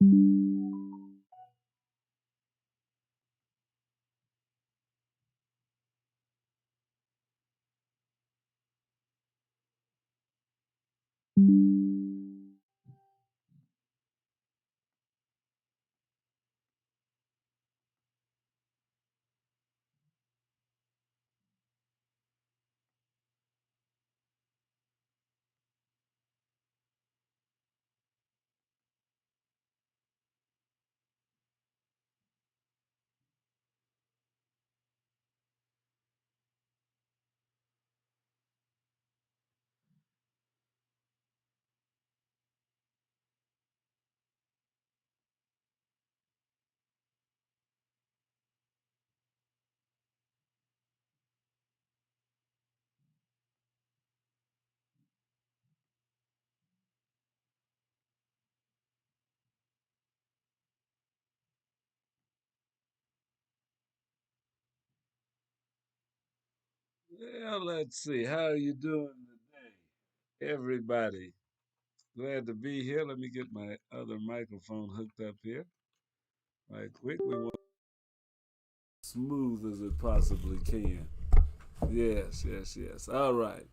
Well, let's see. How are you doing today, everybody? Glad to be here. Let me get my other microphone hooked up here right quick. We want smooth as it possibly can. Yes, yes, yes. All right.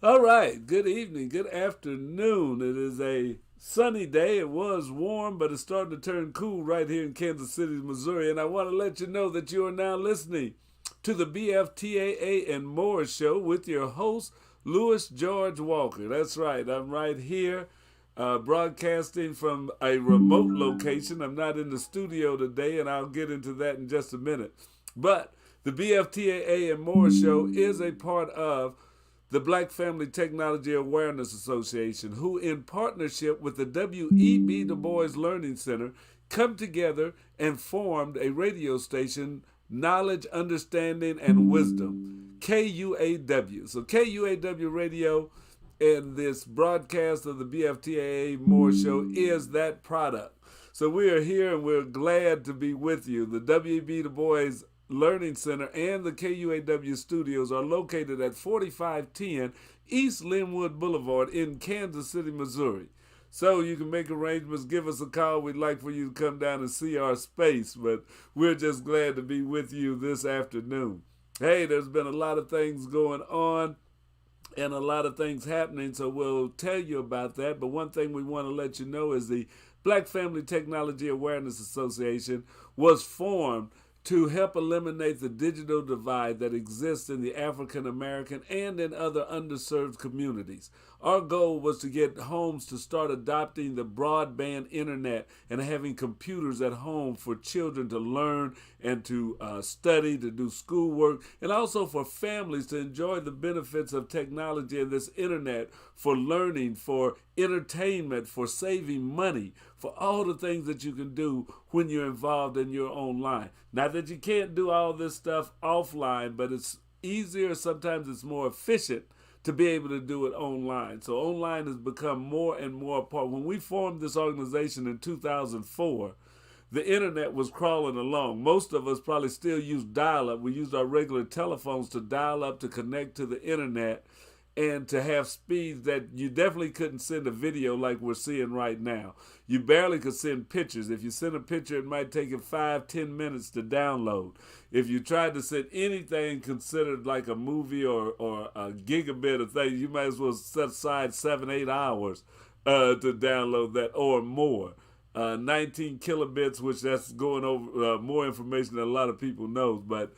All right. Good evening. Good afternoon. It is a sunny day. It was warm, but it's starting to turn cool right here in Kansas City, Missouri. And I want to let you know that you are now listening to the BFTAA and More show with your host, Louis George Walker. That's right. I'm right here broadcasting from a remote location. I'm not in the studio today, and I'll get into that in just a minute. But the BFTAA and More show is a part of the Black Family Technology Awareness Association, who, in partnership with the W.E.B. Du Bois Learning Center, come together and formed a radio station, Knowledge, Understanding, and Wisdom, KUAW. So KUAW Radio and this broadcast of the BFTAA More Show is that product. So we are here and we're glad to be with you. The W.E.B. Du Bois Learning Center and the KUAW studios are located at 4510 East Linwood Boulevard in Kansas City, Missouri. So you can make arrangements, give us a call. We'd like for you to come down and see our space, but we're just glad to be with you this afternoon. Hey, there's been a lot of things going on and a lot of things happening, so we'll tell you about that. But one thing we want to let you know is the Black Family Technology Awareness Association was formed to help eliminate the digital divide that exists in the African American and in other underserved communities. Our goal was to get homes to start adopting the broadband internet and having computers at home for children to learn and to study, to do schoolwork, and also for families to enjoy the benefits of technology and this internet for learning, for entertainment, for saving money, for all the things that you can do when you're involved in your own line. Not that you can't do all this stuff offline, but it's easier, sometimes it's more efficient to be able to do it online. So online has become more and more a part. When we formed this organization in 2004, the internet was crawling along. Most of us probably still use dial-up. We used our regular telephones to dial up to connect to the internet and to have speeds that you definitely couldn't send a video like we're seeing right now. You barely could send pictures. If you send a picture, it might take you 5-10 minutes to download. If you tried to send anything considered like a movie or a gigabit of things, you might as well set aside 7-8 hours to download that or more. 19 kilobits, which that's going over more information than a lot of people knows, but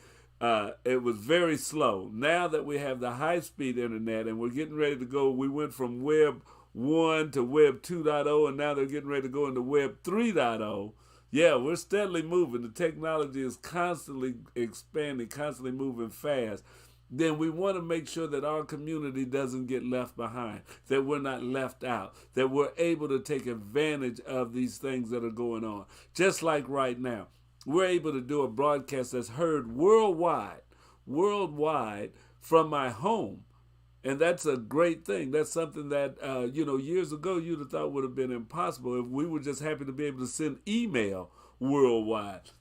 it was very slow. Now that we have the high-speed internet and we're getting ready to go, we went from Web 1 to Web 2.0, and now they're getting ready to go into Web 3.0. Yeah, we're steadily moving. The technology is constantly expanding, constantly moving fast. Then we want to make sure that our community doesn't get left behind, that we're not left out, that we're able to take advantage of these things that are going on. Just like right now, we're able to do a broadcast that's heard worldwide from my home. And that's a great thing. That's something that, years ago you'd have thought would have been impossible if we were just happy to be able to send email worldwide.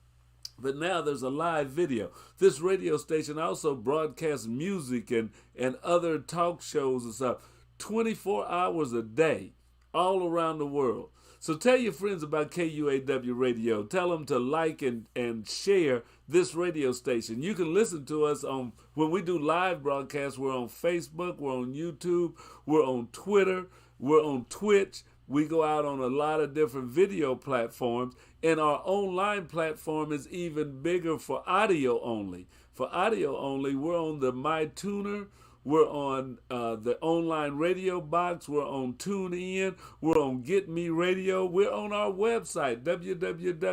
But now there's a live video. This radio station also broadcasts music and other talk shows and stuff 24 hours a day all around the world. So tell your friends about KUAW Radio. Tell them to like and share this radio station. You can listen to us on, when we do live broadcasts, we're on Facebook, we're on YouTube, we're on Twitter, we're on Twitch. We go out on a lot of different video platforms, and our online platform is even bigger for audio only. For audio only, we're on the MyTuner, we're on the online radio box, we're on TuneIn, we're on Get Me Radio, we're on our website, www.kuaw.org.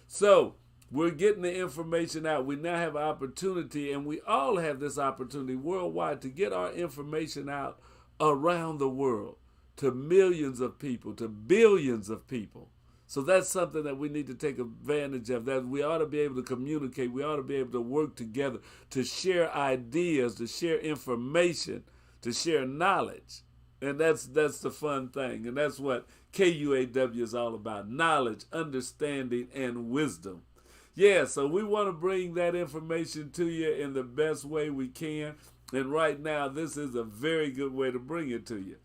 So we're getting the information out. We now have opportunity, and we all have this opportunity worldwide to get our information out around the world to millions of people, to billions of people. So that's something that we need to take advantage of. That we ought to be able to communicate. We ought to be able to work together to share ideas, to share information, to share knowledge. And that's the fun thing. And that's what KUAW is all about: knowledge, understanding, and wisdom. Yeah, so we want to bring that information to you in the best way we can. And right now, this is a very good way to bring it to you.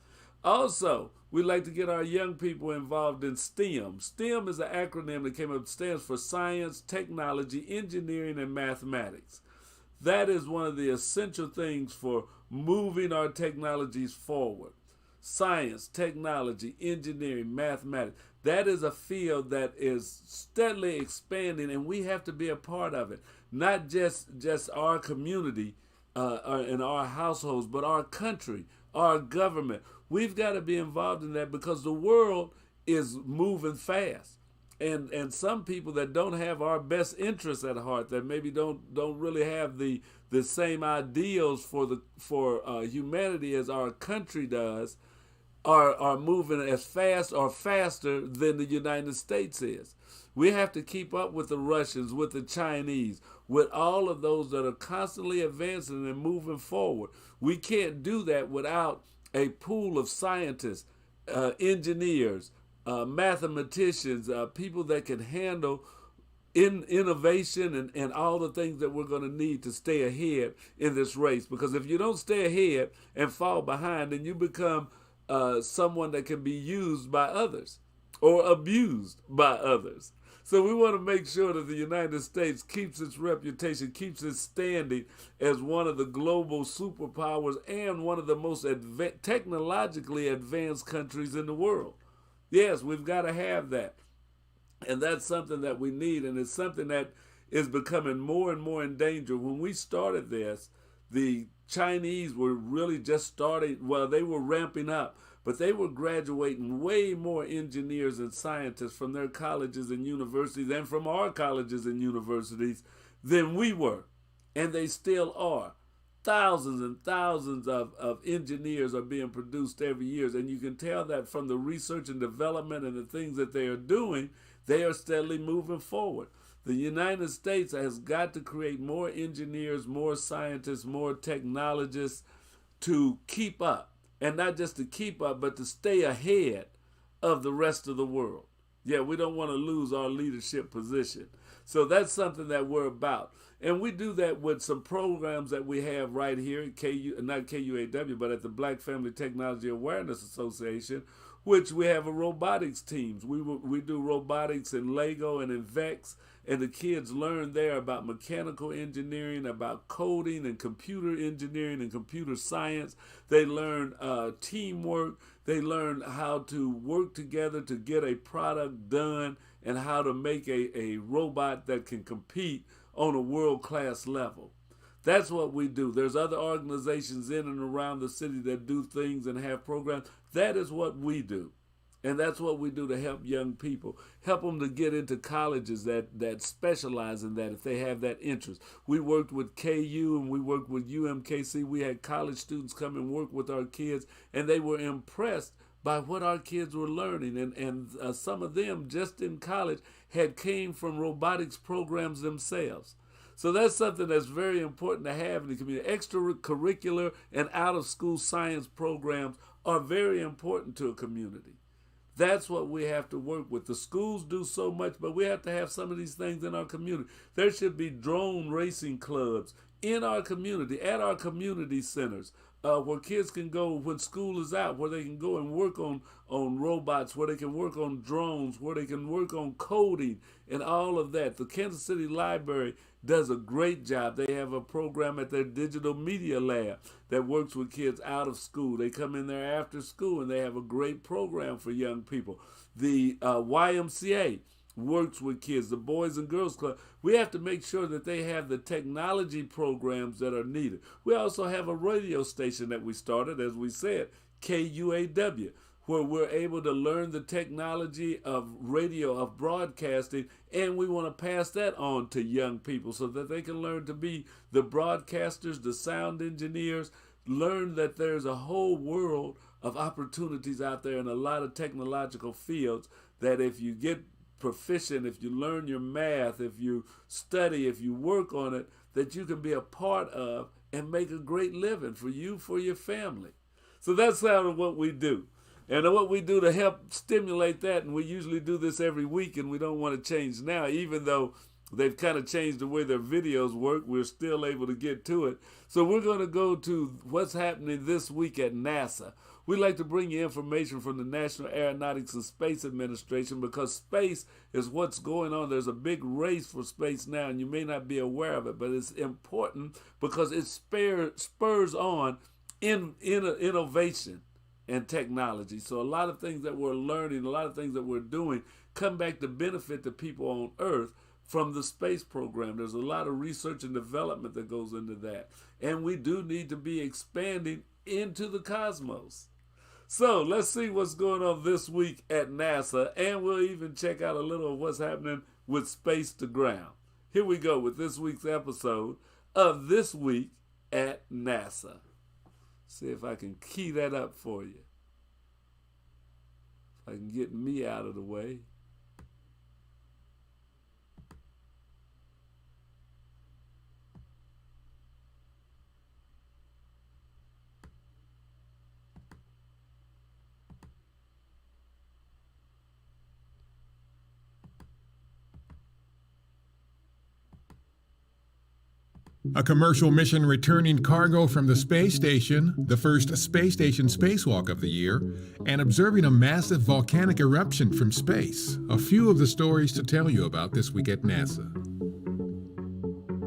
Also, we like to get our young people involved in STEM. STEM is an acronym that came up, stands for science, technology, engineering, and mathematics. That is one of the essential things for moving our technologies forward. Science, technology, engineering, mathematics. That is a field that is steadily expanding, and we have to be a part of it. Not just our community and our households, but our country, our government. We've got to be involved in that because the world is moving fast. And some people that don't have our best interests at heart, that maybe don't really have the same ideals for humanity as our country does, are moving as fast or faster than the United States is. We have to keep up with the Russians, with the Chinese, with all of those that are constantly advancing and moving forward. We can't do that without a pool of scientists, engineers, mathematicians, people that can handle innovation and all the things that we're going to need to stay ahead in this race. Because if you don't stay ahead and fall behind, then you become someone that can be used by others or abused by others. So we want to make sure that the United States keeps its reputation, keeps its standing as one of the global superpowers and one of the most technologically advanced countries in the world. Yes, we've got to have that. And that's something that we need, and it's something that is becoming more and more in danger. When we started this, the Chinese were really just starting, well, they were ramping up, but they were graduating way more engineers and scientists from their colleges and universities and from our colleges and universities than we were. And they still are. Thousands and thousands of engineers are being produced every year. And you can tell that from the research and development and the things that they are doing, they are steadily moving forward. The United States has got to create more engineers, more scientists, more technologists to keep up. And not just to keep up, but to stay ahead of the rest of the world. Yeah, we don't want to lose our leadership position. So that's something that we're about. And we do that with some programs that we have right here at not KUAW, but at the Black Family Technology Awareness Association, which we have a robotics teams. We do robotics in Lego and in VEX, and the kids learn there about mechanical engineering, about coding and computer engineering and computer science. They learn teamwork. They learn how to work together to get a product done and how to make a robot that can compete on a world-class level. That's what we do. There's other organizations in and around the city that do things and have programs. That is what we do. And that's what we do to help young people, help them to get into colleges that specialize in that if they have that interest. We worked with KU and we worked with UMKC. We had college students come and work with our kids, and they were impressed by what our kids were learning. And some of them just in college had came from robotics programs themselves. So that's something that's very important to have in the community. Extracurricular and out-of-school science programs are very important to a community. That's what we have to work with. The schools do so much, but we have to have some of these things in our community. There should be drone racing clubs in our community, at our community centers, where kids can go when school is out, where they can go and work on robots, where they can work on drones, where they can work on coding and all of that. The Kansas City Library does a great job. They have a program at their digital media lab that works with kids out of school. They come in there after school and they have a great program for young people. The YMCA works with kids, the Boys and Girls Club. We have to make sure that they have the technology programs that are needed. We also have a radio station that we started, as we said, KUAW, where we're able to learn the technology of radio, of broadcasting, and we want to pass that on to young people so that they can learn to be the broadcasters, the sound engineers, learn that there's a whole world of opportunities out there in a lot of technological fields that if you get proficient, if you learn your math, if you study, if you work on it, that you can be a part of and make a great living for you, for your family. So that's kind of what we do. And what we do to help stimulate that, and we usually do this every week, and we don't want to change now, even though they've kind of changed the way their videos work, we're still able to get to it. So we're going to go to what's happening this week at NASA. We like to bring you information from the National Aeronautics and Space Administration because space is what's going on. There's a big race for space now, and you may not be aware of it, but it's important because it spurs on innovation and technology. So a lot of things that we're learning, a lot of things that we're doing come back to benefit the people on Earth from the space program. There's a lot of research and development that goes into that. And we do need to be expanding into the cosmos. So let's see what's going on this week at NASA, and we'll even check out a little of what's happening with space to ground. Here we go with this week's episode of This Week at NASA. See if I can key that up for you. If I can get me out of the way. A commercial mission returning cargo from the space station, the first space station spacewalk of the year, and observing a massive volcanic eruption from space. A few of the stories to tell you about this week at NASA.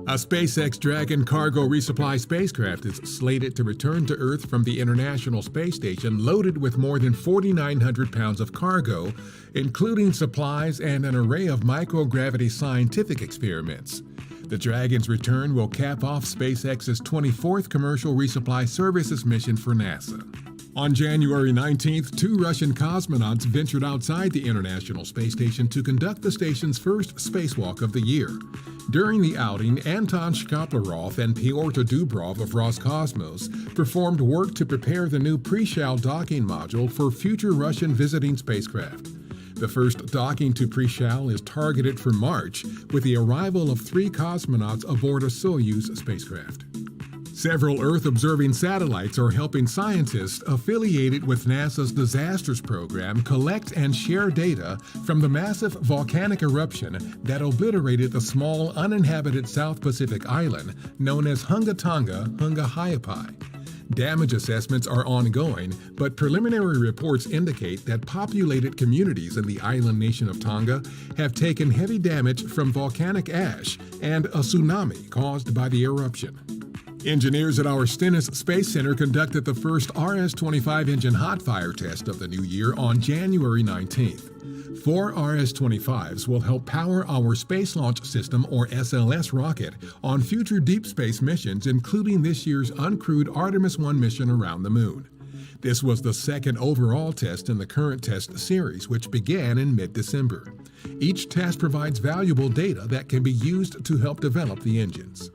A SpaceX Dragon cargo resupply spacecraft is slated to return to Earth from the International Space Station loaded with more than 4,900 pounds of cargo, including supplies and an array of microgravity scientific experiments. The Dragon's return will cap off SpaceX's 24th commercial resupply services mission for NASA. On January 19th, 2 Russian cosmonauts ventured outside the International Space Station to conduct the station's first spacewalk of the year. During the outing, Anton Shkaplerov and Pyotr Dubrov of Roscosmos performed work to prepare the new Prishal docking module for future Russian visiting spacecraft. The first docking to Prishal is targeted for March, with the arrival of 3 cosmonauts aboard a Soyuz spacecraft. Several Earth-observing satellites are helping scientists affiliated with NASA's Disasters Program collect and share data from the massive volcanic eruption that obliterated the small uninhabited South Pacific island known as Hunga Tonga Hunga Ha'apai. Damage assessments are ongoing, but preliminary reports indicate that populated communities in the island nation of Tonga have taken heavy damage from volcanic ash and a tsunami caused by the eruption. Engineers at our Stennis Space Center conducted the first RS-25 engine hot fire test of the new year on January 19th. 4 RS-25s will help power our Space Launch System, or SLS, rocket on future deep space missions, including this year's uncrewed Artemis 1 mission around the Moon. This was the second overall test in the current test series, which began in mid-December. Each test provides valuable data that can be used to help develop the engines.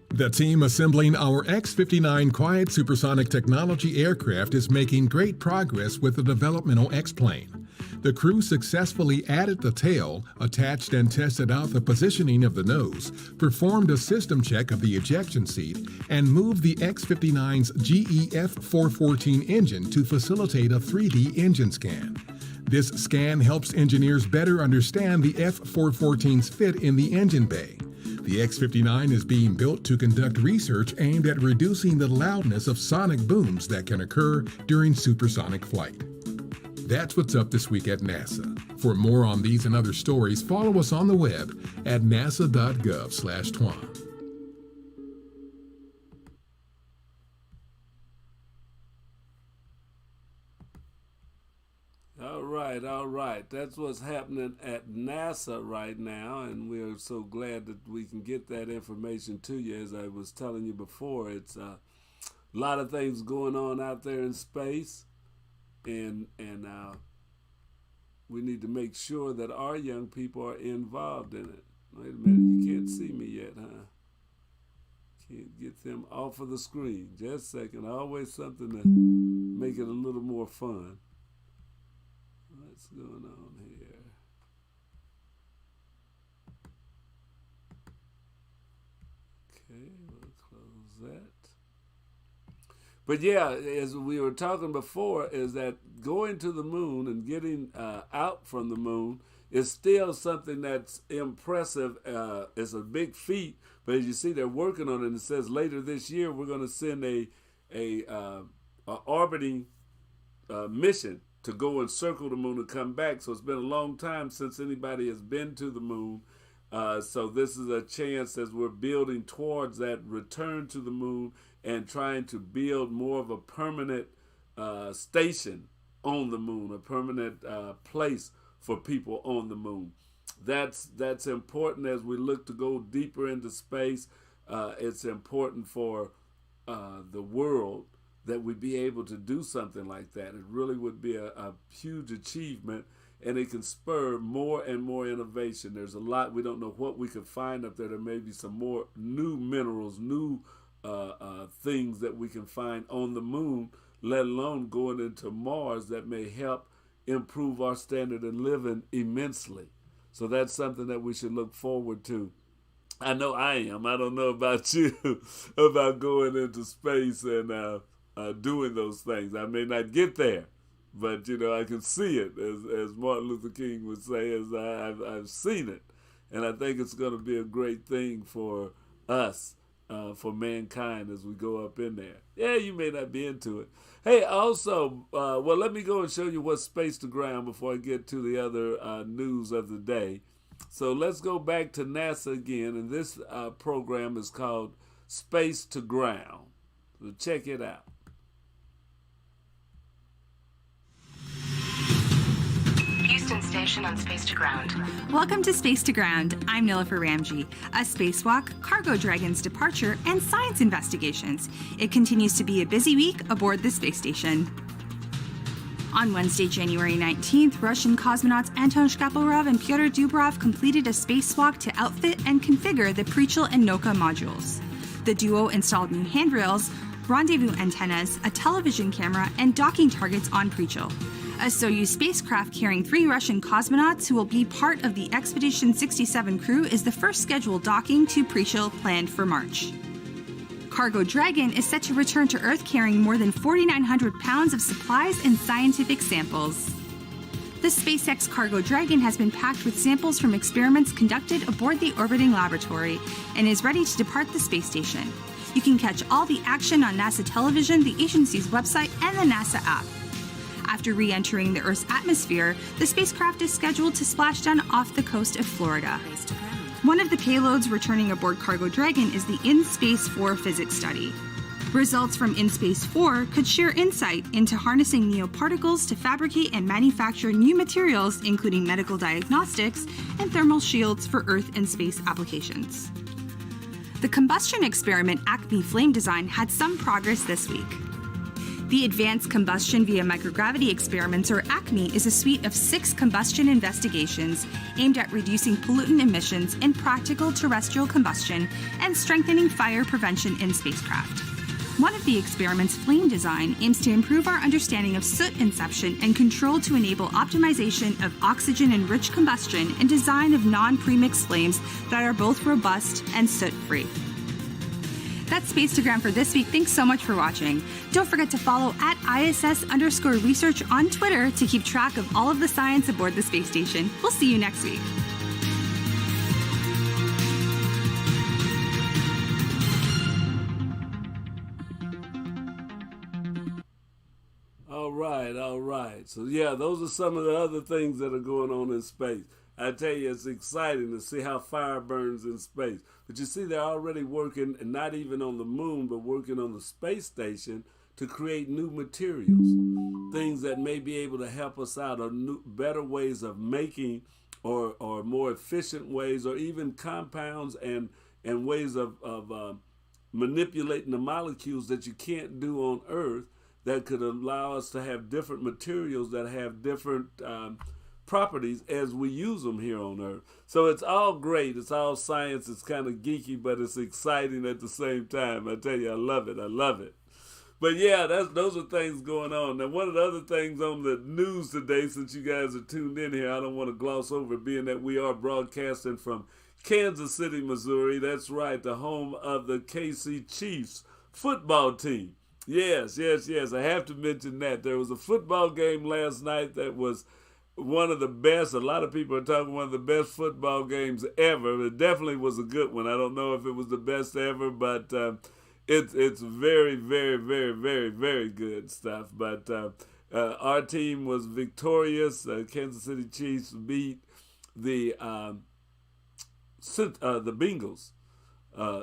The team assembling our X-59 quiet supersonic technology aircraft is making great progress with the developmental X-plane. The crew successfully added the tail, attached and tested out the positioning of the nose, performed a system check of the ejection seat, and moved the X-59's GEF-414 engine to facilitate a 3D engine scan. This scan helps engineers better understand the F-414's fit in the engine bay. The X-59 is being built to conduct research aimed at reducing the loudness of sonic booms that can occur during supersonic flight. That's what's up this week at NASA. For more on these and other stories, follow us on the web at nasa.gov/TWAN. All right. That's what's happening at NASA right now, and we're so glad that we can get that information to you. As I was telling you before, it's a lot of things going on out there in space, and we need to make sure that our young people are involved in it. Wait a minute, you can't see me yet, huh? Can't get them off of the screen. Just a second. Always something to make it a little more fun. What's going on here? Okay, we'll close that. But yeah, as we were talking before, is that going to the moon and getting out from the moon is still something that's impressive. It's a big feat, but as you see, they're working on it. And it says later this year we're going to send a orbiting mission to go and circle the moon and come back. So it's been a long time since anybody has been to the moon. So this is a chance as we're building towards that return to the moon and trying to build more of a permanent station on the moon, a permanent place for people on the moon. That's important as we look to go deeper into space. It's important for the world that we be able to do something like that. It really would be a huge achievement, and it can spur more and more innovation. There's a lot, we don't know what we could find up there. There may be some more new minerals, new things that we can find on the moon, let alone going into Mars, that may help improve our standard of living immensely. So that's something that we should look forward to. I know I am. I don't know about you, about going into space and doing those things. I may not get there, but I can see it, as Martin Luther King would say, as I've seen it, and I think it's going to be a great thing for us, for mankind, as we go up in there. Yeah, you may not be into it. Hey, also, well, let me go and show you what's space to ground before I get to the other news of the day. So let's go back to NASA again, and this program is called Space to Ground. So check it out. Houston Station on Space to Ground. Welcome to Space to Ground. I'm Nilofer Ramji. A spacewalk, cargo dragon's departure, and science investigations. It continues to be a busy week aboard the space station. On Wednesday, January 19th, Russian cosmonauts Anton Shkaplerov and Pyotr Dubrov completed a spacewalk to outfit and configure the Prichel and Noka modules. The duo installed new handrails, rendezvous antennas, a television camera, and docking targets on Prichel. A Soyuz spacecraft carrying 3 Russian cosmonauts who will be part of the Expedition 67 crew is the first scheduled docking to Prichel planned for March. Cargo Dragon is set to return to Earth carrying more than 4,900 pounds of supplies and scientific samples. The SpaceX Cargo Dragon has been packed with samples from experiments conducted aboard the orbiting laboratory and is ready to depart the space station. You can catch all the action on NASA television, the agency's website, and the NASA app. After re-entering the Earth's atmosphere, the spacecraft is scheduled to splash down off the coast of Florida. One of the payloads returning aboard Cargo Dragon is the In-Space 4 physics study. Results from In-Space 4 could share insight into harnessing neoparticles to fabricate and manufacture new materials, including medical diagnostics and thermal shields for Earth and space applications. The combustion experiment Acme Flame Design had some progress this week. The Advanced Combustion via Microgravity Experiments, or ACME, is a suite of 6 combustion investigations aimed at reducing pollutant emissions in practical terrestrial combustion and strengthening fire prevention in spacecraft. One of the experiments, Flame Design, aims to improve our understanding of soot inception and control to enable optimization of oxygen-enriched combustion and design of non-premixed flames that are both robust and soot-free. That's Space to Ground for this week. Thanks so much for watching. Don't forget to follow at ISS_research on Twitter to keep track of all of the science aboard the space station. We'll see you next week. All right. So yeah, those are some of the other things that are going on in space. I tell you, it's exciting to see how fire burns in space. But you see, they're already working, and not even on the moon, but working on the space station to create new materials, things that may be able to help us out, or new, better ways of making, or more efficient ways, or even compounds and ways of manipulating the molecules that you can't do on Earth, that could allow us to have different materials that have different properties as we use them here on Earth. So it's all great. It's all science. It's kind of geeky, but it's exciting at the same time. I tell you, I love it. I love it. But yeah, those are things going on. Now, one of the other things on the news today, since you guys are tuned in here, I don't want to gloss over, being that we are broadcasting from Kansas City, Missouri. That's right, the home of the KC Chiefs football team. Yes. I have to mention that. There was a football game last night that was one of the best. A lot of people are talking one of the best football games ever. It definitely was a good one. I don't know if it was the best ever, but it's very, very, very, very, very good stuff. But our team was victorious. Kansas City Chiefs beat the Bengals.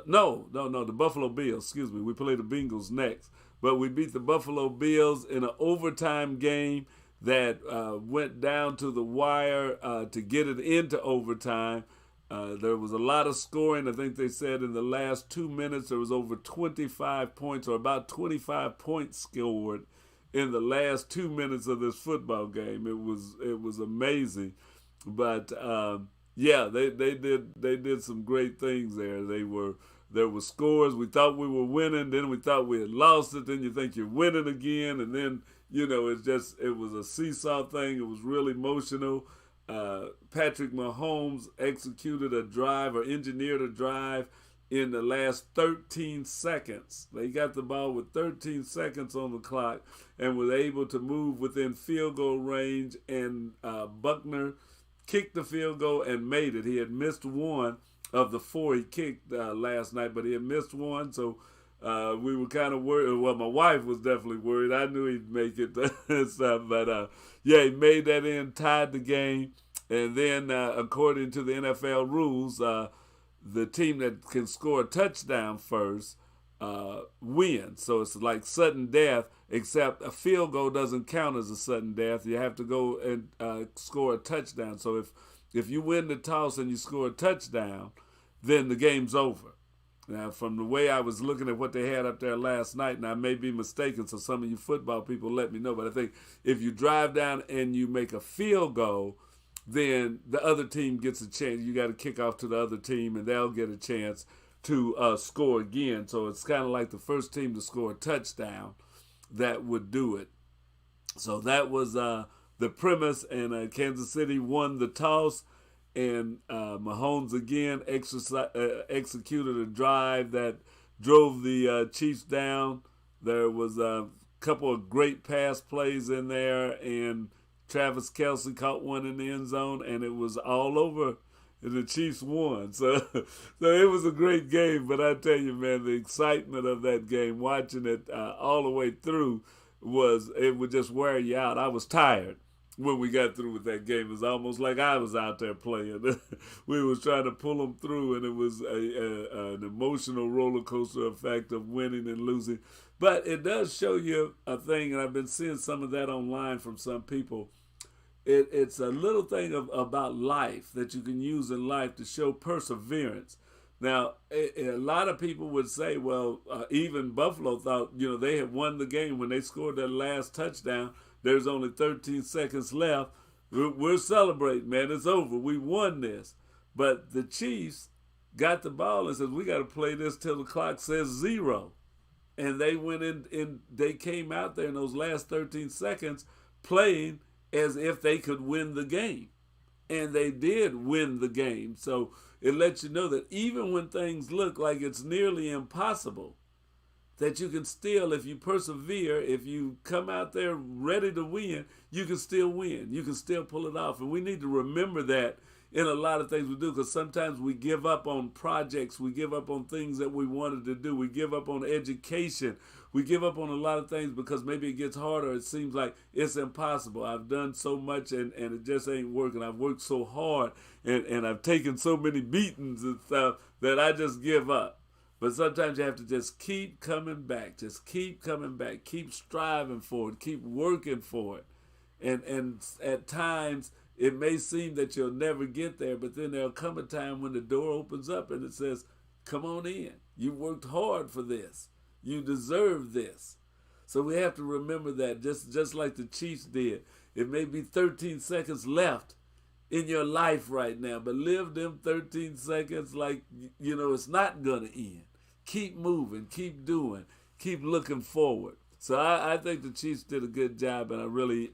No, the Buffalo Bills. Excuse me. We play the Bengals next. But we beat the Buffalo Bills in an overtime game that went down to the wire to get it into overtime. There was a lot of scoring. I think they said in the last 2 minutes there was over 25 points, or about 25 points scored in the last 2 minutes of this football game. It was amazing. But yeah, they did some great things there. There were scores. We thought we were winning, then we thought we had lost it. Then you think you're winning again, and then it was a seesaw thing. It was really emotional. Patrick Mahomes executed a drive, or engineered a drive, in the last 13 seconds. They got the ball with 13 seconds on the clock and was able to move within field goal range. And Buckner kicked the field goal and made it. He had missed one of the 4 he kicked last night, but he had missed one, so we were kind of worried. Well, my wife was definitely worried. I knew he'd make it and stuff, but yeah, he made that in, tied the game, and then according to the NFL rules, the team that can score a touchdown first wins. So it's like sudden death, except a field goal doesn't count as a sudden death. You have to go and score a touchdown. So if you win the toss and you score a touchdown, then the game's over. Now, from the way I was looking at what they had up there last night, and I may be mistaken, so some of you football people let me know, but I think if you drive down and you make a field goal, then the other team gets a chance. You got to kick off to the other team, and they'll get a chance to score again. So it's kind of like the first team to score a touchdown that would do it. So that was the premise, and Kansas City won the toss, and Mahomes again executed a drive that drove the Chiefs down. There was a couple of great pass plays in there, and Travis Kelce caught one in the end zone, and it was all over, and the Chiefs won. So it was a great game, but I tell you, man, the excitement of that game, watching it all the way through, it would just wear you out. I was tired when we got through with that game. It was almost like I was out there playing. We was trying to pull them through, and it was an emotional roller coaster effect of winning and losing. But it does show you a thing, and I've been seeing some of that online from some people. It's a little thing about life that you can use in life to show perseverance. Now, a lot of people would say, well, even Buffalo thought, they had won the game when they scored that last touchdown. There's only 13 seconds left. We're celebrating, man. It's over. We won this. But the Chiefs got the ball and said, we got to play this till the clock says 0. And they went in, they came out there in those last 13 seconds playing as if they could win the game. and they did win the game. So it lets you know that even when things look like it's nearly impossible, that you can still, if you persevere, if you come out there ready to win, you can still win. You can still pull it off. And we need to remember that in a lot of things we do, because sometimes we give up on projects. We give up on things that we wanted to do. We give up on education. We give up on a lot of things because maybe it gets harder. It seems like it's impossible. I've done so much and it just ain't working. I've worked so hard and I've taken so many beatings and stuff that I just give up. But sometimes you have to just keep coming back. Just keep coming back. Keep striving for it. Keep working for it. And at times it may seem that you'll never get there, but then there'll come a time when the door opens up and it says, come on in. You worked hard for this. You deserve this. So we have to remember that, just like the Chiefs did. It may be 13 seconds left in your life right now, but live them 13 seconds like, it's not going to end. Keep moving, keep doing, keep looking forward. So I think the Chiefs did a good job, and I really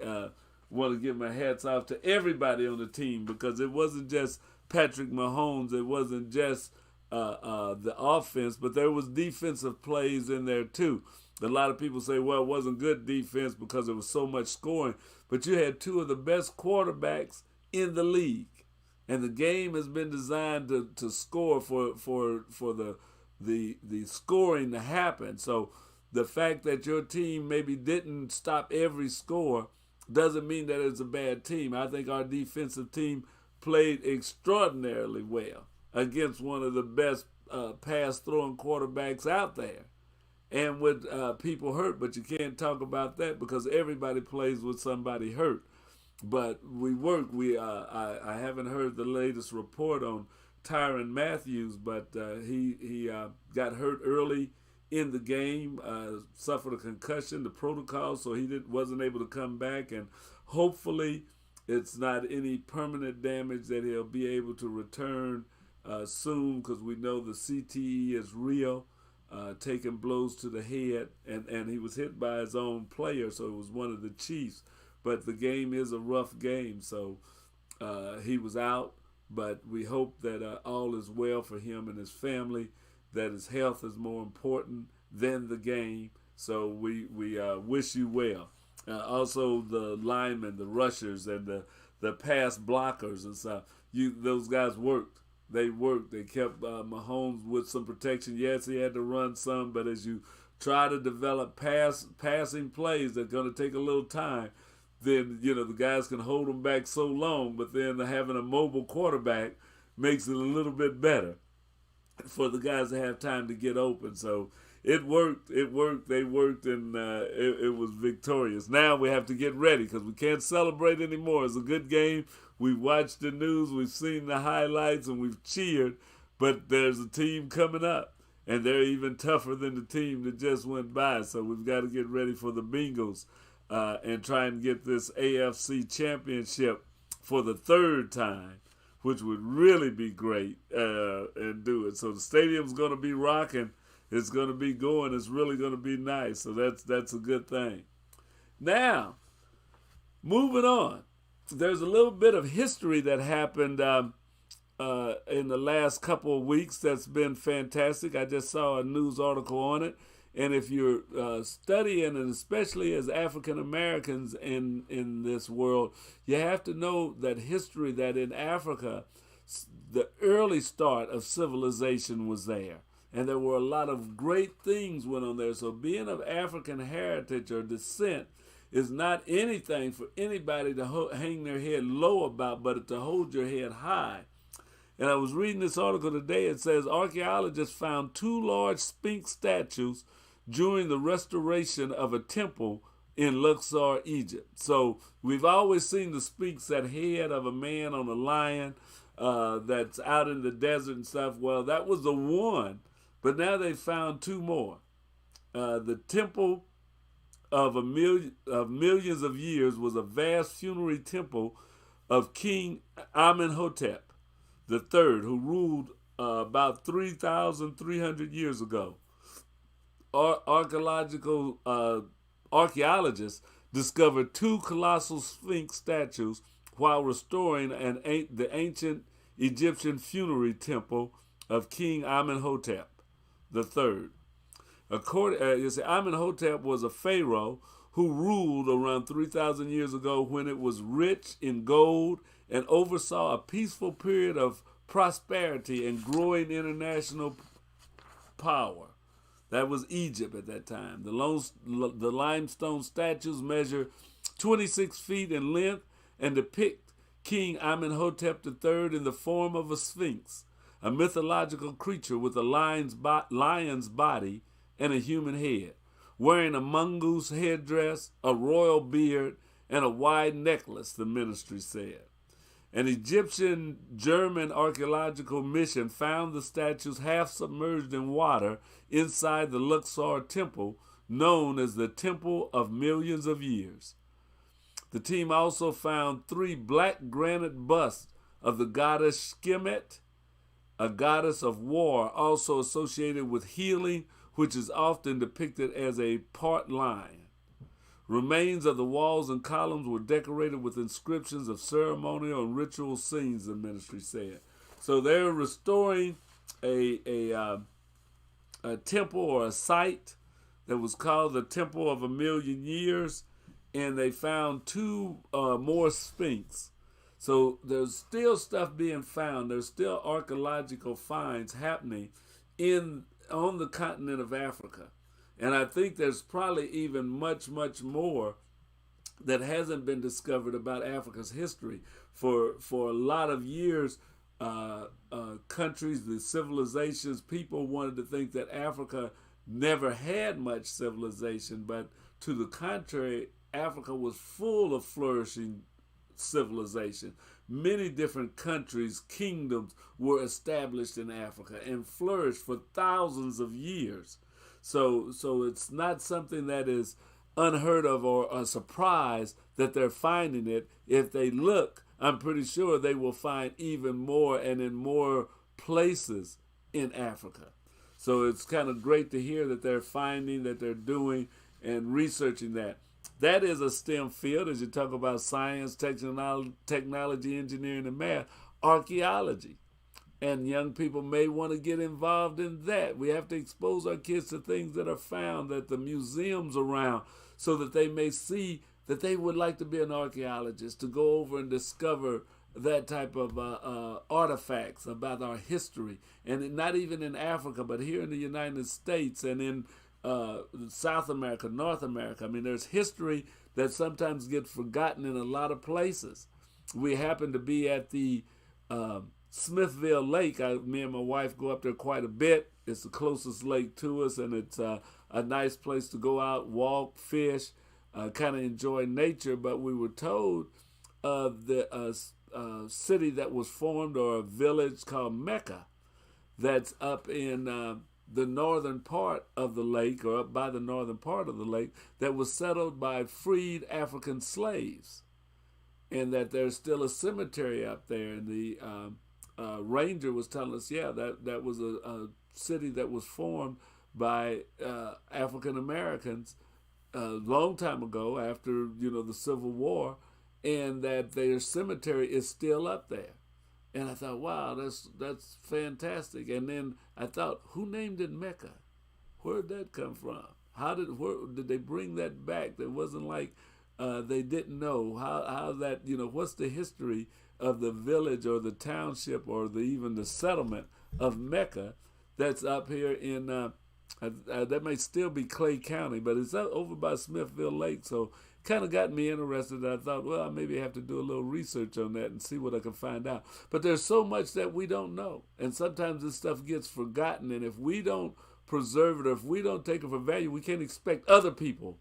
want to give my hats off to everybody on the team, because it wasn't just Patrick Mahomes, it wasn't just the offense, but there was defensive plays in there too. A lot of people say, well, it wasn't good defense because there was so much scoring, but you had two of the best quarterbacks in the league, and the game has been designed to score for the scoring to happen. So the fact that your team maybe didn't stop every score doesn't mean that it's a bad team. I think our defensive team played extraordinarily well against one of the best pass-throwing quarterbacks out there, and with people hurt. But you can't talk about that because everybody plays with somebody hurt. But we work. I haven't heard the latest report on Tyron Matthews, but he got hurt early in the game, suffered a concussion, the protocol, so he wasn't able to come back. And hopefully it's not any permanent damage, that he'll be able to return soon, because we know the CTE is real, taking blows to the head, and he was hit by his own player, so it was one of the Chiefs. But the game is a rough game, so he was out. But we hope that all is well for him and his family, that his health is more important than the game. So we wish you well. Also, the linemen, the rushers, and the pass blockers and stuff, those guys worked. They worked. They kept Mahomes with some protection. Yes, he had to run some, but as you try to develop passing plays that are going to take a little time, then the guys can hold them back so long, but then having a mobile quarterback makes it a little bit better for the guys to have time to get open. So it worked, they worked, and it was victorious. Now we have to get ready, because we can't celebrate anymore. It's a good game. We've watched the news, we've seen the highlights, and we've cheered, but there's a team coming up, and they're even tougher than the team that just went by. So we've got to get ready for the Bengals and try and get this AFC championship for the third time, which would really be great, and do it. So the stadium's going to be rocking. It's going to be going. It's really going to be nice. So that's a good thing. Now, moving on. There's a little bit of history that happened in the last couple of weeks that's been fantastic. I just saw a news article on it. And if you're studying, and especially as African Americans in this world, you have to know that history, that in Africa, the early start of civilization was there. And there were a lot of great things went on there. So being of African heritage or descent is not anything for anybody to hang their head low about, but to hold your head high. And I was reading this article today. It says archaeologists found 2 large Sphinx statues during the restoration of a temple in Luxor, Egypt. So we've always seen the Sphinx, that head of a man on a lion that's out in the desert and stuff. Well, that was the one, but now they found 2 more. The temple of millions of years was a vast funerary temple of King Amenhotep III, who ruled about 3,300 years ago. Archaeologists discovered 2 colossal Sphinx statues, while restoring the ancient Egyptian funerary temple of King Amenhotep III. Amenhotep was a pharaoh who ruled around 3,000 years ago when it was rich in gold and oversaw a peaceful period of prosperity and growing international power. That was Egypt at that time. The limestone statues measure 26 feet in length and depict King Amenhotep III in the form of a Sphinx, a mythological creature with a lion's body and a human head, wearing a mongoose headdress, a royal beard, and a wide necklace, the ministry said. An Egyptian-German archaeological mission found the statues half submerged in water inside the Luxor temple, known as the Temple of Millions of Years. The team also found 3 black granite busts of the goddess Sekhmet, a goddess of war also associated with healing, which is often depicted as a part lion. Remains of the walls and columns were decorated with inscriptions of ceremonial and ritual scenes, the ministry said. So they're restoring a temple or a site that was called the Temple of a Million Years, and they found 2 more Sphinx. So there's still stuff being found. There's still archaeological finds happening on the continent of Africa. And I think there's probably even much, much more that hasn't been discovered about Africa's history. For a lot of years, countries, the civilizations, people wanted to think that Africa never had much civilization, but to the contrary, Africa was full of flourishing civilization. Many different countries, kingdoms were established in Africa and flourished for thousands of years. So it's not something that is unheard of or a surprise that they're finding it. If they look, I'm pretty sure they will find even more and in more places in Africa. So it's kind of great to hear that they're finding, that they're doing and researching that. That is a STEM field, as you talk about science, technology, engineering, and math, archaeology. And young people may want to get involved in that. We have to expose our kids to things that are found at the museums around so that they may see that they would like to be an archaeologist, to go over and discover that type of artifacts about our history. And not even in Africa, but here in the United States and in South America, North America. I mean, there's history that sometimes gets forgotten in a lot of places. We happen to be at the Smithville Lake. Me and my wife go up there quite a bit. It's the closest lake to us, and it's a nice place to go out, walk, fish, kind of enjoy nature. But we were told of the city that was formed, or a village called Mecca, that's up in the northern part of the lake, or up by the northern part of the lake, that was settled by freed African slaves, and that there's still a cemetery up there. And the ranger was telling us, that was a city that was formed by African Americans a long time ago, after the Civil War, and that their cemetery is still up there. And I thought, wow, that's fantastic. And then I thought, who named it Mecca? Where did that come from? Where did they bring that back? It wasn't like they didn't know how that, what's the history of the village or the township or even the settlement of Mecca that's up here in, that may still be Clay County, but it's over by Smithville Lake. So kind of got me interested. I thought, well, I maybe have to do a little research on that and see what I can find out. But there's so much that we don't know. And sometimes this stuff gets forgotten. And if we don't preserve it, or if we don't take it for value, we can't expect other people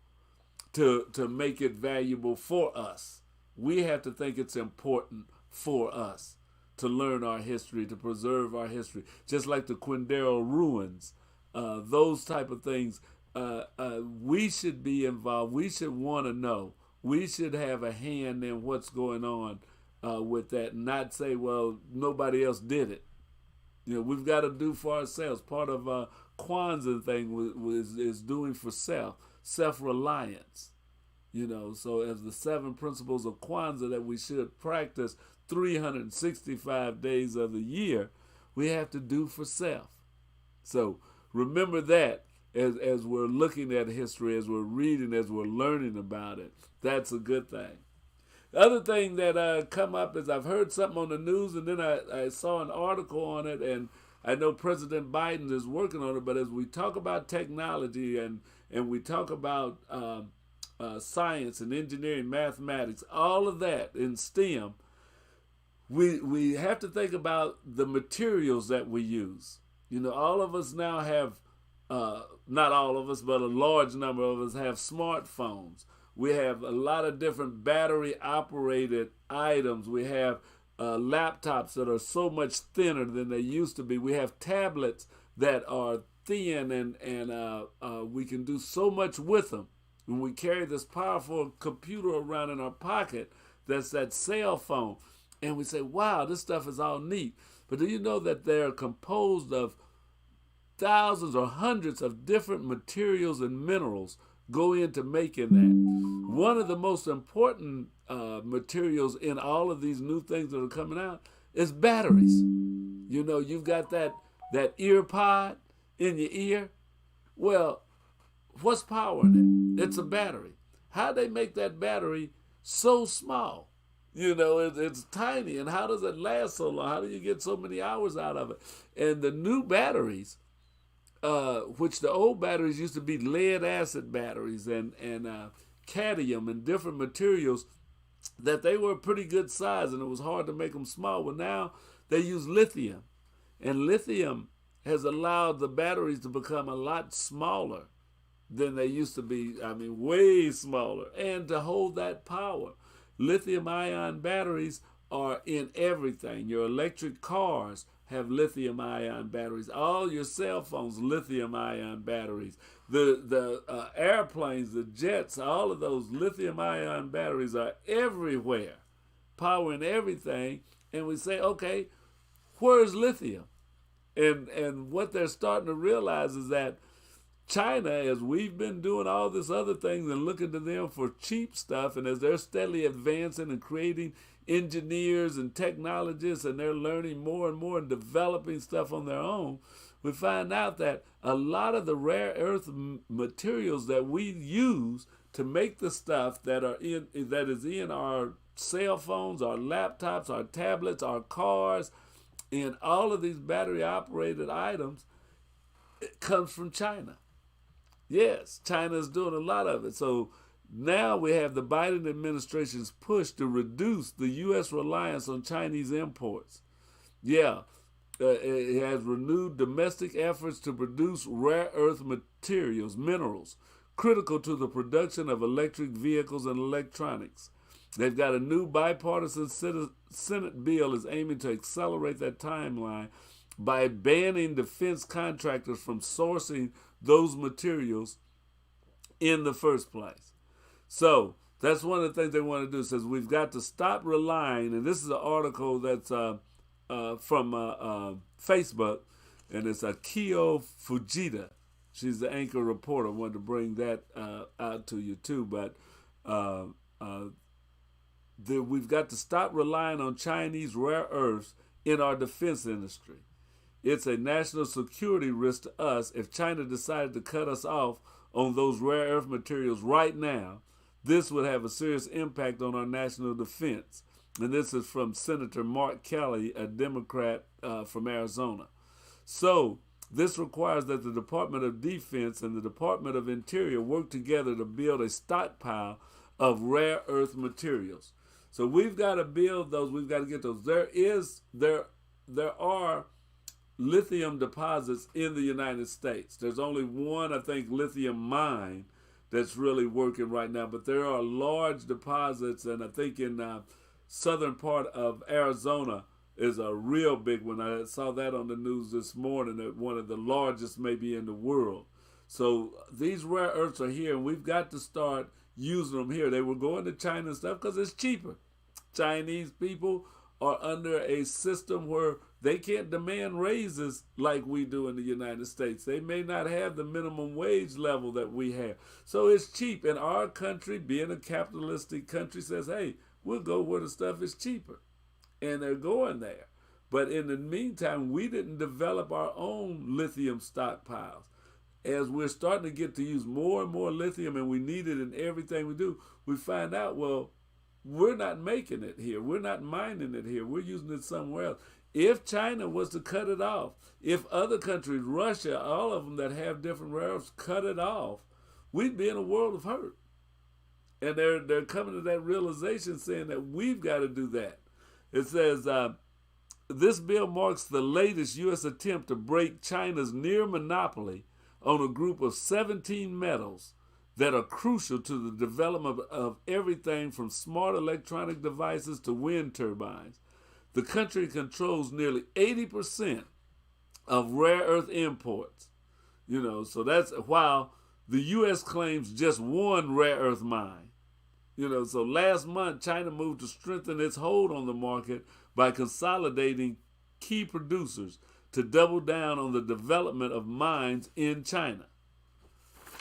to make it valuable for us. We have to think it's important for us to learn our history, to preserve our history. Just like the Quindaro ruins, those type of things. We should be involved. We should want to know. We should have a hand in what's going on with that, and not say, well, nobody else did it. We've got to do for ourselves. Part of Kwanzaa thing is doing for self-reliance. So as the 7 principles of Kwanzaa that we should practice 365 days of the year, we have to do for self. So remember that as we're looking at history, as we're reading, as we're learning about it. That's a good thing. The other thing that come up is I've heard something on the news, and then I saw an article on it, and I know President Biden is working on it. But as we talk about technology and we talk about science and engineering, mathematics, all of that in STEM, we have to think about the materials that we use. All of us now have, not all of us, but a large number of us have smartphones. We have a lot of different battery-operated items. We have laptops that are so much thinner than they used to be. We have tablets that are thin, and we can do so much with them. When we carry this powerful computer around in our pocket, that's that cell phone, and we say, wow, this stuff is all neat. But do you know that they're composed of thousands or hundreds of different materials and minerals go into making that? One of the most important materials in all of these new things that are coming out is batteries. You've got that ear pod in your ear. Well, what's powering it? It's a battery. How they make that battery so small? It's tiny, and how does it last so long? How do you get so many hours out of it? And the new batteries, which the old batteries used to be lead acid batteries and cadmium and different materials, that they were a pretty good size, and it was hard to make them small. Well, now they use lithium, and lithium has allowed the batteries to become a lot smaller than they used to be. I mean, way smaller, and to hold that power. Lithium-ion batteries are in everything. Your electric cars have lithium-ion batteries. All your cell phones, lithium-ion batteries. The airplanes, the jets, all of those lithium-ion batteries are everywhere, powering everything. And we say, okay, where's lithium? And what they're starting to realize is that China, as we've been doing all this other things and looking to them for cheap stuff, and as they're steadily advancing and creating engineers and technologists, and they're learning more and more and developing stuff on their own, we find out that a lot of the rare earth materials that we use to make the stuff that is in our cell phones, our laptops, our tablets, our cars, and all of these battery-operated items, it comes from China. Yes, China's doing a lot of it. So now we have the Biden administration's push to reduce the U.S. reliance on Chinese imports. Yeah, it has renewed domestic efforts to produce rare earth materials, minerals, critical to the production of electric vehicles and electronics. They've got a new bipartisan Senate bill is aiming to accelerate that timeline by banning defense contractors from sourcing those materials in the first place. So that's one of the things they want to do. It says we've got to stop relying, and this is an article that's from Facebook, and it's KUAW Fujita. She's the anchor reporter. I wanted to bring that out to you too, but we've got to stop relying on Chinese rare earths in our defense industry. It's a national security risk to us if China decided to cut us off on those rare earth materials right now. This would have a serious impact on our national defense. And this is from Senator Mark Kelly, a Democrat from Arizona. So this requires that the Department of Defense and the Department of Interior work together to build a stockpile of rare earth materials. So we've got to build those. We've got to get those. There are lithium deposits in the United States. There's only one, I think, lithium mine that's really working right now, but there are large deposits, and I think in southern part of Arizona is a real big one. I saw that on the news this morning, that one of the largest maybe in the world. So these rare earths are here, and we've got to start using them here. They were going to China and stuff because it's cheaper. Chinese people are under a system where They can't demand raises like we do in the United States. They may not have the minimum wage level that we have. So it's cheap. And our country, being a capitalistic country, says, hey, we'll go where the stuff is cheaper. And they're going there. But in the meantime, we didn't develop our own lithium stockpiles. As we're starting to get to use more and more lithium, and we need it in everything we do, we find out, well, we're not making it here. We're not mining it here. We're using it somewhere else. If China was to cut it off, if other countries, Russia, all of them that have different rare earths, cut it off, we'd be in a world of hurt. And they're coming to that realization, saying that we've got to do that. It says, this bill marks the latest U.S. attempt to break China's near monopoly on a group of 17 metals that are crucial to the development of everything from smart electronic devices to wind turbines. The country controls nearly 80% of rare earth imports. So that's while the U.S. claims just one rare earth mine. So last month, China moved to strengthen its hold on the market by consolidating key producers to double down on the development of mines in China.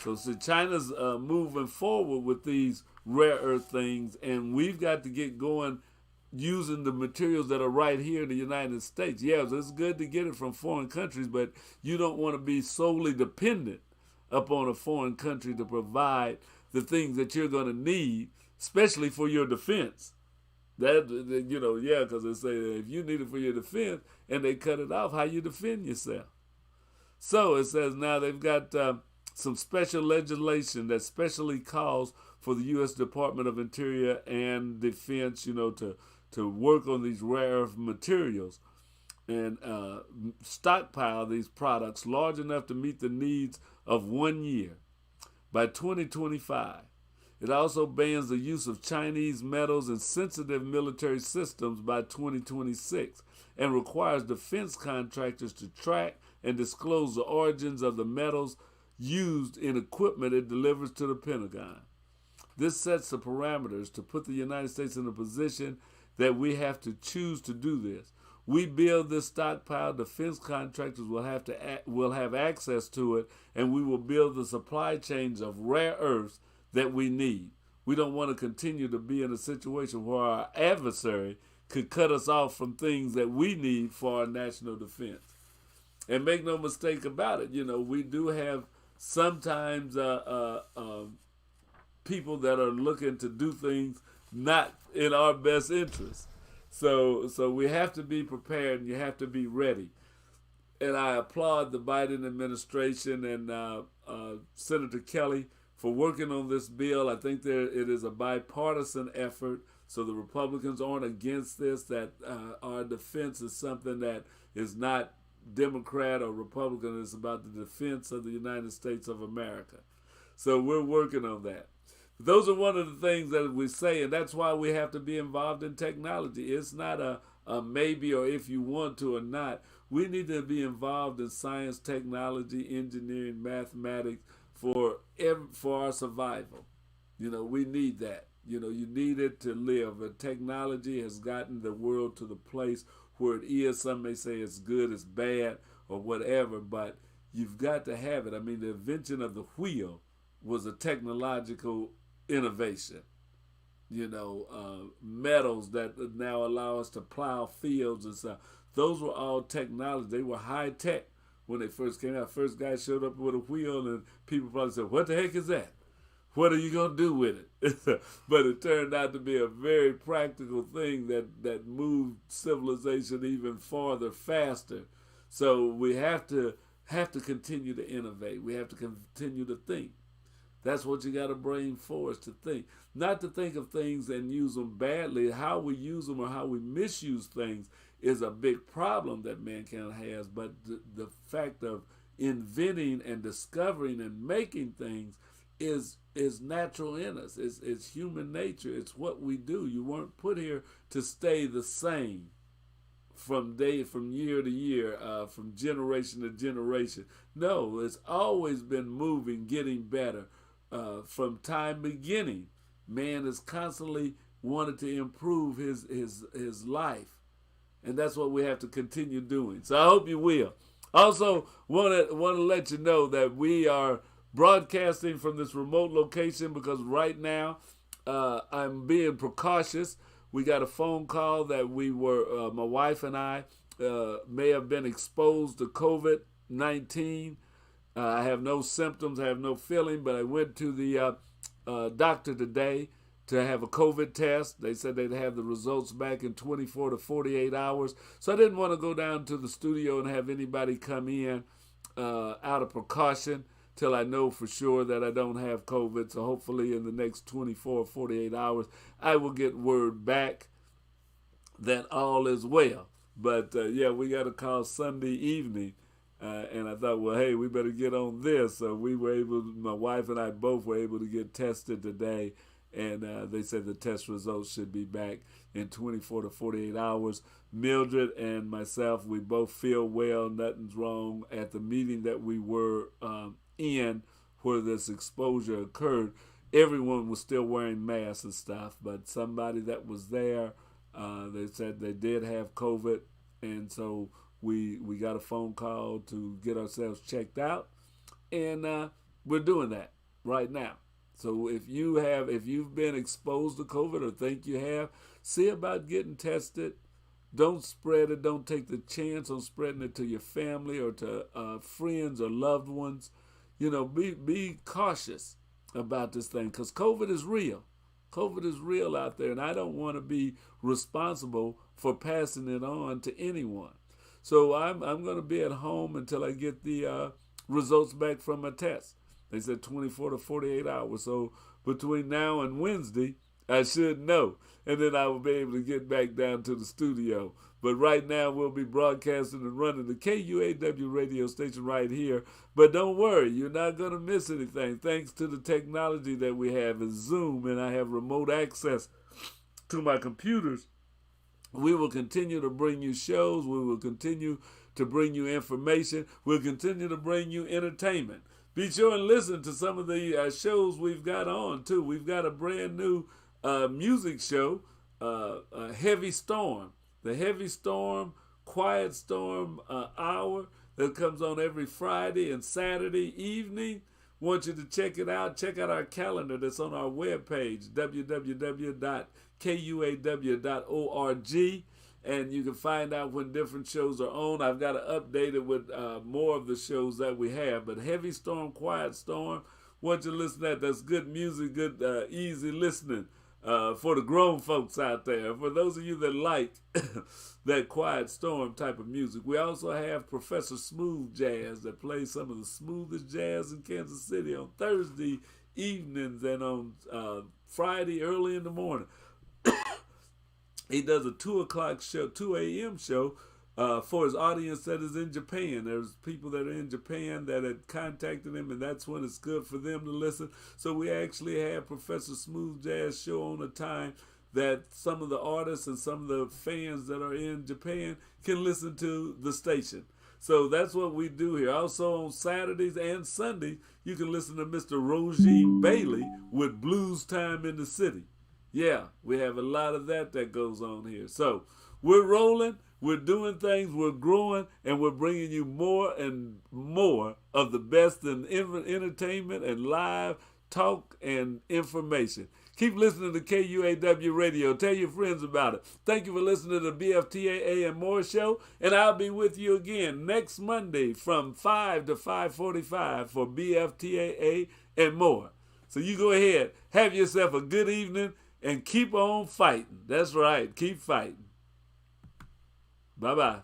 So see, China's moving forward with these rare earth things, and we've got to get going using the materials that are right here in the United States. Yeah, it's good to get it from foreign countries, but you don't want to be solely dependent upon a foreign country to provide the things that you're going to need, especially for your defense. Because they say that if you need it for your defense and they cut it off, how you defend yourself? So it says now they've got some special legislation that specially calls for the U.S. Department of Interior and Defense, to work on these rare earth materials and stockpile these products large enough to meet the needs of 1 year by 2025. It also bans the use of Chinese metals in sensitive military systems by 2026 and requires defense contractors to track and disclose the origins of the metals used in equipment it delivers to the Pentagon. This sets the parameters to put the United States in a position that we have to choose to do this. We build this stockpile, defense contractors will have access to it, and we will build the supply chains of rare earths that we need. We don't want to continue to be in a situation where our adversary could cut us off from things that we need for our national defense. And make no mistake about it, we do have sometimes people that are looking to do things not in our best interest. So we have to be prepared and you have to be ready. And I applaud the Biden administration and Senator Kelly for working on this bill. I think it is a bipartisan effort, so the Republicans aren't against this, that our defense is something that is not Democrat or Republican. It's about the defense of the United States of America. So we're working on that. Those are one of the things that we say, and that's why we have to be involved in technology. It's not a maybe or if you want to or not. We need to be involved in science, technology, engineering, mathematics for our survival. We need that. You need it to live. But technology has gotten the world to the place where it is. Some may say it's good, it's bad, or whatever, but you've got to have it. I mean, the invention of the wheel was a technological innovation. Metals that now allow us to plow fields and stuff. Those were all technology. They were high tech when they first came out. First guy showed up with a wheel and people probably said, what the heck is that? What are you going to do with it? But it turned out to be a very practical thing that moved civilization even farther, faster. So we have to continue to innovate. We have to continue to think. That's what you got a brain for, is to think. Not to think of things and use them badly. How we use them or how we misuse things is a big problem that mankind has. But the fact of inventing and discovering and making things is natural in us. It's human nature. It's what we do. You weren't put here to stay the same from year to year, from generation to generation. No, it's always been moving, getting better. From time beginning, man has constantly wanted to improve his life. And that's what we have to continue doing. So I hope you will. Also, want to let you know that we are broadcasting from this remote location because right now I'm being precautious. We got a phone call that my wife and I may have been exposed to COVID-19. I have no symptoms, I have no feeling, but I went to the doctor today to have a COVID test. They said they'd have the results back in 24 to 48 hours. So I didn't want to go down to the studio and have anybody come in out of precaution till I know for sure that I don't have COVID. So hopefully in the next 24 or 48 hours, I will get word back that all is well. But yeah, we got a call Sunday evening. And I thought, well, hey, we better get on this. So we were able, my wife and I both were able to get tested today. And they said the test results should be back in 24 to 48 hours. Mildred and myself, we both feel well. Nothing's wrong. At the meeting that we were in where this exposure occurred, everyone was still wearing masks and stuff. But somebody that was there, they said they did have COVID. And so we got a phone call to get ourselves checked out. And we're doing that right now. So if you've been exposed to COVID or think you have, see about getting tested. Don't spread it. Don't take the chance on spreading it to your family or to friends or loved ones. You know, be cautious about this thing because COVID is real. COVID is real out there, and I don't want to be responsible for passing it on to anyone. So I'm going to be at home until I get the results back from my test. They said 24 to 48 hours. So between now and Wednesday, I should know. And then I will be able to get back down to the studio. But right now, we'll be broadcasting and running the KUAW radio station right here. But don't worry, you're not going to miss anything. Thanks to the technology that we have in Zoom, and I have remote access to my computers. We will continue to bring you shows. We will continue to bring you information. We'll continue to bring you entertainment. Be sure and listen to some of the shows we've got on, too. We've got a brand new music show, Heavy Storm. The Heavy Storm, Quiet Storm hour that comes on every Friday and Saturday evening. Want you to check it out. Check out our calendar that's on our webpage, www.kuaw.org. And you can find out when different shows are on. I've got to update it with more of the shows that we have. But Heavy Storm, Quiet Storm, want you to listen to that. That's good music, good, easy listening for the grown folks out there. For those of you that like that Quiet Storm type of music. We also have Professor Smooth Jazz that plays some of the smoothest jazz in Kansas City on Thursday evenings and on Friday early in the morning. He does a 2 o'clock show, 2 a.m. show for his audience that is in Japan. There's people that are in Japan that had contacted him, and that's when it's good for them to listen. So we actually have Professor Smooth Jazz show on a time that some of the artists and some of the fans that are in Japan can listen to the station. So that's what we do here. Also on Saturdays and Sundays, you can listen to Mr. Rogine Bailey with Blues Time in the City. Yeah, we have a lot of that goes on here. So we're rolling, we're doing things, we're growing, and we're bringing you more and more of the best in entertainment and live talk and information. Keep listening to KUAW Radio. Tell your friends about it. Thank you for listening to the BFTAA and More Show, and I'll be with you again next Monday from 5 to 5:45 for BFTAA and More. So you go ahead, have yourself a good evening, and keep on fighting. That's right. Keep fighting. Bye-bye.